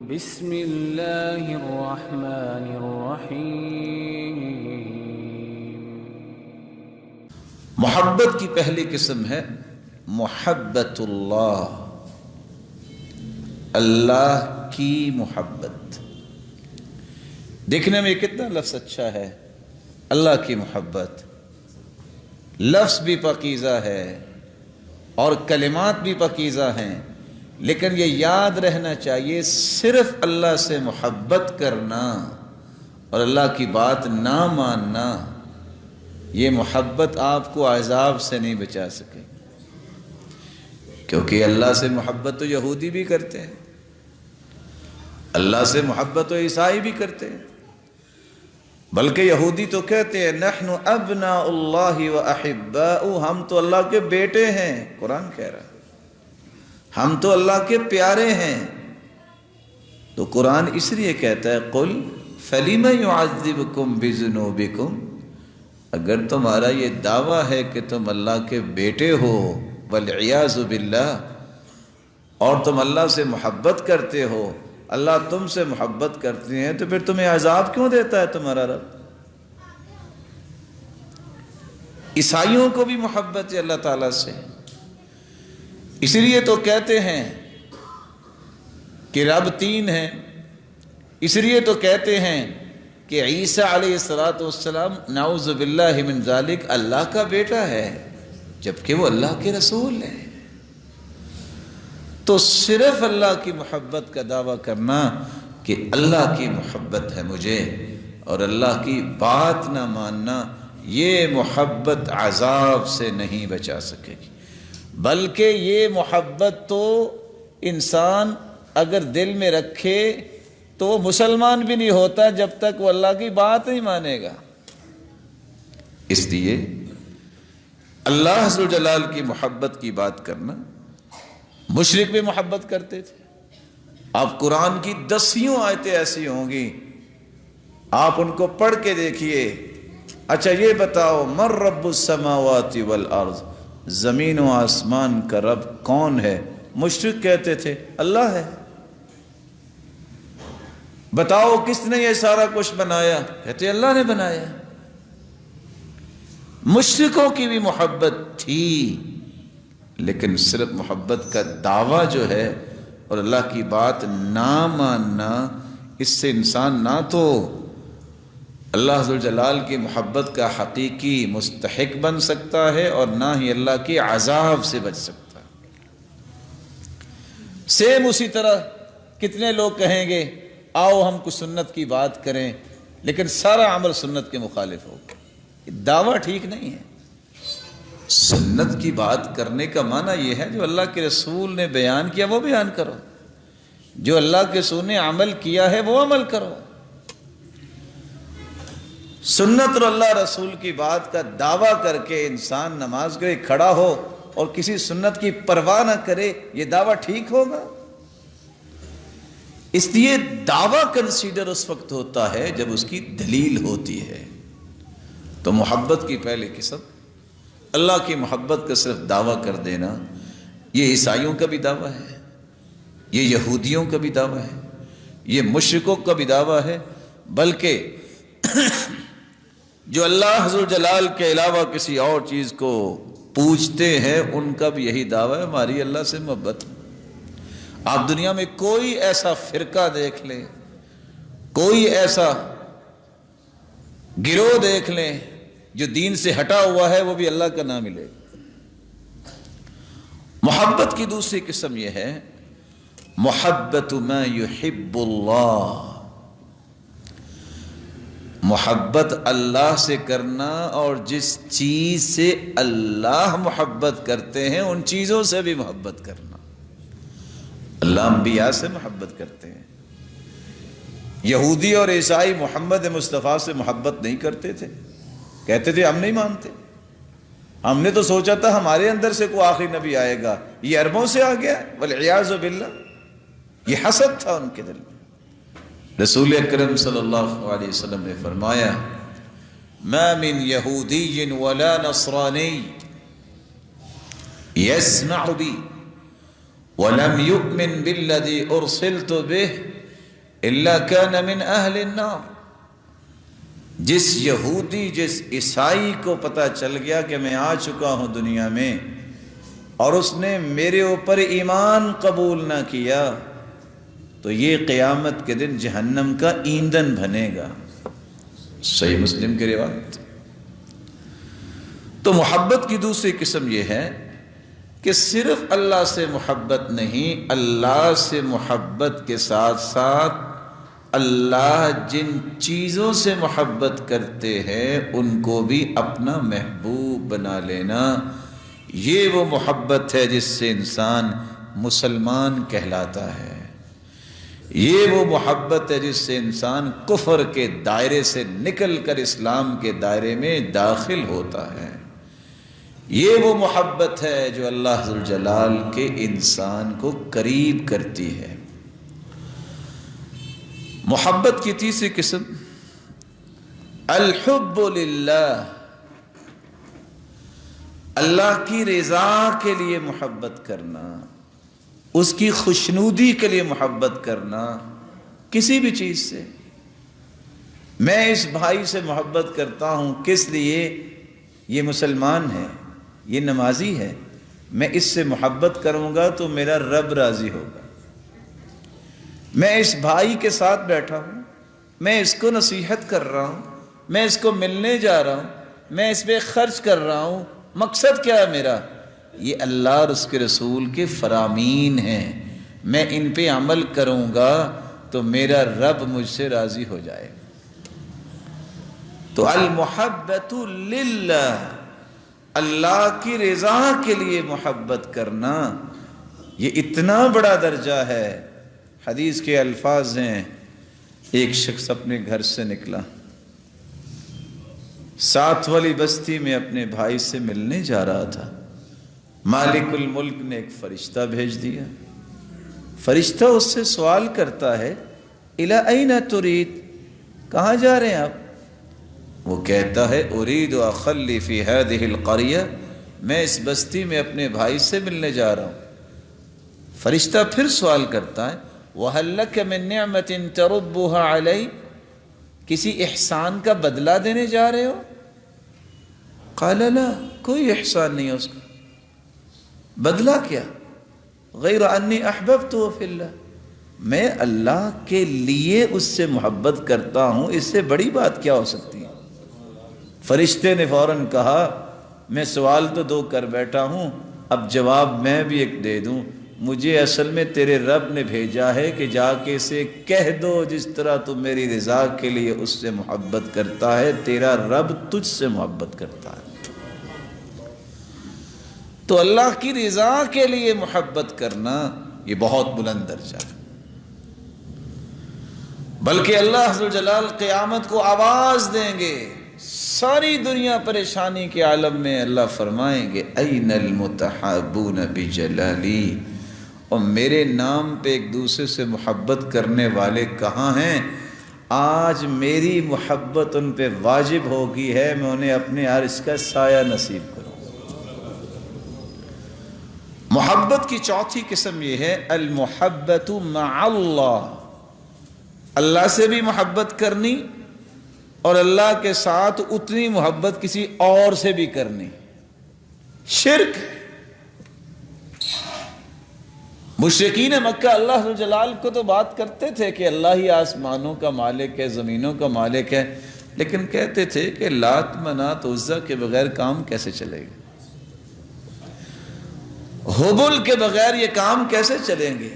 بسم اللہ الرحمن الرحیم۔ محبت کی پہلی قسم ہے محبت اللہ، اللہ کی محبت۔ دیکھنے میں کتنا لفظ اچھا ہے، اللہ کی محبت، لفظ بھی پاکیزہ ہے اور کلمات بھی پاکیزہ ہیں، لیکن یہ یاد رہنا چاہیے صرف اللہ سے محبت کرنا اور اللہ کی بات نہ ماننا، یہ محبت آپ کو عذاب سے نہیں بچا سکے، کیونکہ اللہ سے محبت تو یہودی بھی کرتے ہیں، اللہ سے محبت تو عیسائی بھی کرتے ہیں، بلکہ یہودی تو کہتے ہیں نحن ابناء اللہ و احباؤ، ہم تو اللہ کے بیٹے ہیں، قرآن کہہ رہا ہے ہم تو اللہ کے پیارے ہیں۔ تو قرآن اس لیے کہتا ہے قل فلم یعذبکم بذنوبکم، اگر تمہارا یہ دعویٰ ہے کہ تم اللہ کے بیٹے ہو والعیاذ باللہ، اور تم اللہ سے محبت کرتے ہو، اللہ تم سے محبت کرتے ہیں، تو پھر تمہیں عذاب کیوں دیتا ہے تمہارا رب؟ عیسائیوں کو بھی محبت ہے اللہ تعالیٰ سے، اس لیے تو کہتے ہیں کہ رب تین ہیں، اس لیے تو کہتے ہیں کہ عیسیٰ علیہ السلام نعوذ باللہ من ذالک اللہ کا بیٹا ہے، جبکہ وہ اللہ کے رسول ہے۔ تو صرف اللہ کی محبت کا دعویٰ کرنا کہ اللہ کی محبت ہے مجھے اور اللہ کی بات نہ ماننا، یہ محبت عذاب سے نہیں بچا سکے گی، بلکہ یہ محبت تو انسان اگر دل میں رکھے تو وہ مسلمان بھی نہیں ہوتا جب تک وہ اللہ کی بات نہیں مانے گا۔ اس لیے اللہ عز و جلال کی محبت کی بات کرنا، مشرک بھی محبت کرتے تھے۔ آپ قرآن کی 10 آیتیں ایسی ہوں گی، آپ ان کو پڑھ کے دیکھیے، اچھا یہ بتاؤ من رب السماوات والارض، زمین و آسمان کا رب کون ہے؟ مشرک کہتے تھے اللہ ہے۔ بتاؤ کس نے یہ سارا کچھ بنایا؟ کہتے اللہ نے بنایا۔ مشرکوں کی بھی محبت تھی، لیکن صرف محبت کا دعویٰ جو ہے اور اللہ کی بات نہ ماننا، اس سے انسان نہ تو اللہ ذو الجلال کی محبت کا حقیقی مستحق بن سکتا ہے اور نہ ہی اللہ کے عذاب سے بچ سکتا ہے۔ سیم اسی طرح کتنے لوگ کہیں گے آؤ ہم کو سنت کی بات کریں، لیکن سارا عمل سنت کے مخالف ہوگا، یہ دعویٰ ٹھیک نہیں ہے۔ سنت کی بات کرنے کا معنی یہ ہے جو اللہ کے رسول نے بیان کیا وہ بیان کرو، جو اللہ کے رسول نے عمل کیا ہے وہ عمل کرو۔ سنت اور اللہ رسول کی بات کا دعویٰ کر کے انسان نماز کے لیے کھڑا ہو اور کسی سنت کی پرواہ نہ کرے، یہ دعویٰ ٹھیک ہوگا؟ اس لیے دعویٰ کنسیڈر اس وقت ہوتا ہے جب اس کی دلیل ہوتی ہے۔ تو محبت کی پہلی قسم اللہ کی محبت کا صرف دعویٰ کر دینا، یہ عیسائیوں کا بھی دعویٰ ہے، یہ یہودیوں کا بھی دعویٰ ہے، یہ مشرکوں کا بھی دعویٰ ہے، بلکہ جو اللہ عز و جلال کے علاوہ کسی اور چیز کو پوجتے ہیں ان کا بھی یہی دعویٰ ہے ہماری اللہ سے محبت۔ آپ دنیا میں کوئی ایسا فرقہ دیکھ لیں، کوئی ایسا گروہ دیکھ لیں جو دین سے ہٹا ہوا ہے، وہ بھی اللہ کا نام ملے۔ محبت کی دوسری قسم یہ ہے محبت ما یحب اللہ، محبت اللہ سے کرنا، اور جس چیز سے اللہ محبت کرتے ہیں ان چیزوں سے بھی محبت کرنا۔ اللہ انبیاء سے محبت کرتے ہیں، یہودی اور عیسائی محمد مصطفیٰ سے محبت نہیں کرتے تھے، کہتے تھے ہم نہیں مانتے، ہم نے تو سوچا تھا ہمارے اندر سے کوئی آخری نبی آئے گا، یہ عربوں سے آ گیا، والعیاذ باللہ، یہ حسد تھا ان کے دل میں۔ رسول اکرم صلی اللہ علیہ وسلم نے فرمایا ما من یہودی ولا نصرانی یسمع بی ولم یؤمن بالذی ارسلت به इल्ला कान मिन अहल अन्नार। जिस यहूदी जिस ईसाई को पता चल गया कि मैं आ चुका हूं दुनिया में और उसने मेरे ऊपर ईमान कबूल ना किया, तो ये क़यामत के दिन जहन्नम का ईंधन बनेगा। सही मुस्लिम की रिवायत। तो मोहब्बत की दूसरी किस्म यह है कि सिर्फ अल्लाह से मोहब्बत नहीं, अल्लाह से मोहब्बत के साथ साथ अल्लाह जिन चीज़ों से मोहब्बत करते हैं उनको भी अपना महबूब बना लेना। ये वो मोहब्बत है जिससे इंसान मुसलमान कहलाता है। ये वो मोहब्बत है जिससे इंसान कुफ्र के दायरे से निकल कर इस्लाम के दायरे में दाखिल होता है। ये वो मोहब्बत है जो अल्लाह ज़ुल जलाल के इंसान को करीब करती है। मोहब्बत की तीसरी किस्म अल-हुब्बु लिल्लाह, अल्लाह की रज़ा के लिए मोहब्बत करना, उसकी खुशनुदी के लिए मोहब्बत करना। किसी भी चीज़ से मैं इस भाई से मोहब्बत करता हूँ, किस लिए? ये मुसलमान है, ये नमाजी है, मैं इससे मोहब्बत करूँगा तो मेरा रब राज़ी होगा। मैं इस भाई के साथ बैठा हूँ, मैं इसको नसीहत कर रहा हूँ, मैं इसको मिलने जा रहा हूँ, मैं इस पर खर्च कर रहा हूँ, मकसद क्या है मेरा? ये अल्लाह और उसके रसूल के फरामीन हैं, मैं इन पे अमल करूँगा तो मेरा रब मुझसे राज़ी हो जाए। तो अल मुहब्बतु लिल्लाह, अल्लाह की रज़ा के लिए मोहब्बत करना, ये इतना बड़ा दर्जा है। हदीस के अल्फाज हैं, एक शख्स अपने घर से निकला, साथ वाली बस्ती में अपने भाई से मिलने जा रहा था। मालिकुल मुल्क ने एक फरिश्ता भेज दिया। फरिश्ता उससे सवाल करता है, इला ऐना तुरीद, कहाँ जा रहे हैं आप? वो कहता है, उरीदु अखल्ली फी हादिहिल क़रिया, मैं इस बस्ती में अपने भाई से मिलने जा रहा हूँ। फरिश्ता फिर सवाल करता है, वहल लक मिन निअमतिन तरुब्बुहा अलई, किसी एहसान का बदला देने जा रहे हो? क़ाल ला, कोई एहसान नहीं है उसका। बदला क्या? गैर अन्नी अहबब्तु फिल्लाह, मैं अल्लाह के लिए उससे मोहब्बत करता हूँ, इससे बड़ी बात क्या हो सकती है? फरिश्ते ने फौरन कहा, मैं सवाल तो दो कर बैठा हूँ, अब जवाब मैं भी एक दे दूँ। मुझे असल में तेरे रब ने भेजा है कि जाके इसे कह दो, जिस तरह तू मेरी रज़ा के लिए उससे मोहब्बत करता है, तेरा रब तुझसे मोहब्बत करता है। तो अल्लाह की रज़ा के लिए मोहब्बत करना ये बहुत बुलंद दर्जा है। बल्कि अल्लाह ज़ुल जलाल क़यामत को आवाज़ देंगे, सारी दुनिया परेशानी के आलम में अल्लाह फरमाएंगे, ऐनल मुतहाबून बिजलाली, और मेरे नाम पे एक दूसरे से मोहब्बत करने वाले कहाँ हैं? आज मेरी मोहब्बत उन पे वाजिब होगी है, मैं उन्हें अपने अर्श का साया नसीब करूँ। मोहब्बत की चौथी किस्म ये है अल मुहब्बतु मअल्लाह, अल्लाह से भी मोहब्बत करनी और अल्लाह के साथ उतनी मोहब्बत किसी और से भी करनी। शिर्क। मुशरिकीन मक्का अल्लाह ज़ुल जलाल को तो बात करते थे कि अल्लाह ही आसमानों का मालिक है, ज़मीनों का मालिक है, लेकिन कहते थे कि लात मनात उज़्ज़ा के बगैर काम कैसे चलेगा, हुबुल के बगैर ये काम कैसे चलेंगे।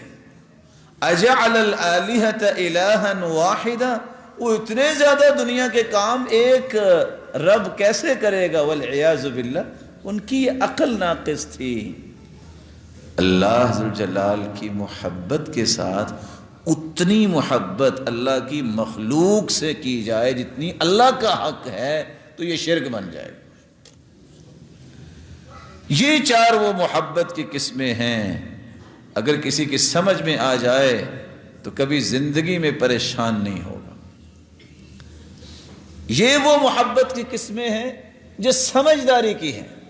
अजअल आलिहत इलाहन वाहिदा, वो इतने ज्यादा दुनिया के काम एक रब कैसे करेगा? वल्इयाज़ु बिल्लाह, उनकी अक्ल नाक़िस थी। अल्लाह ज़ुल जलाल की मोहब्बत के साथ उतनी मोहब्बत अल्लाह की मखलूक से की जाए जितनी अल्लाह का हक है, तो ये शिर्क बन जाएगा। ये चार वो मोहब्बत की किस्में हैं, अगर किसी की समझ में आ जाए तो कभी जिंदगी में परेशान नहीं होगा। ये वो मोहब्बत की किस्में हैं जो समझदारी की हैं।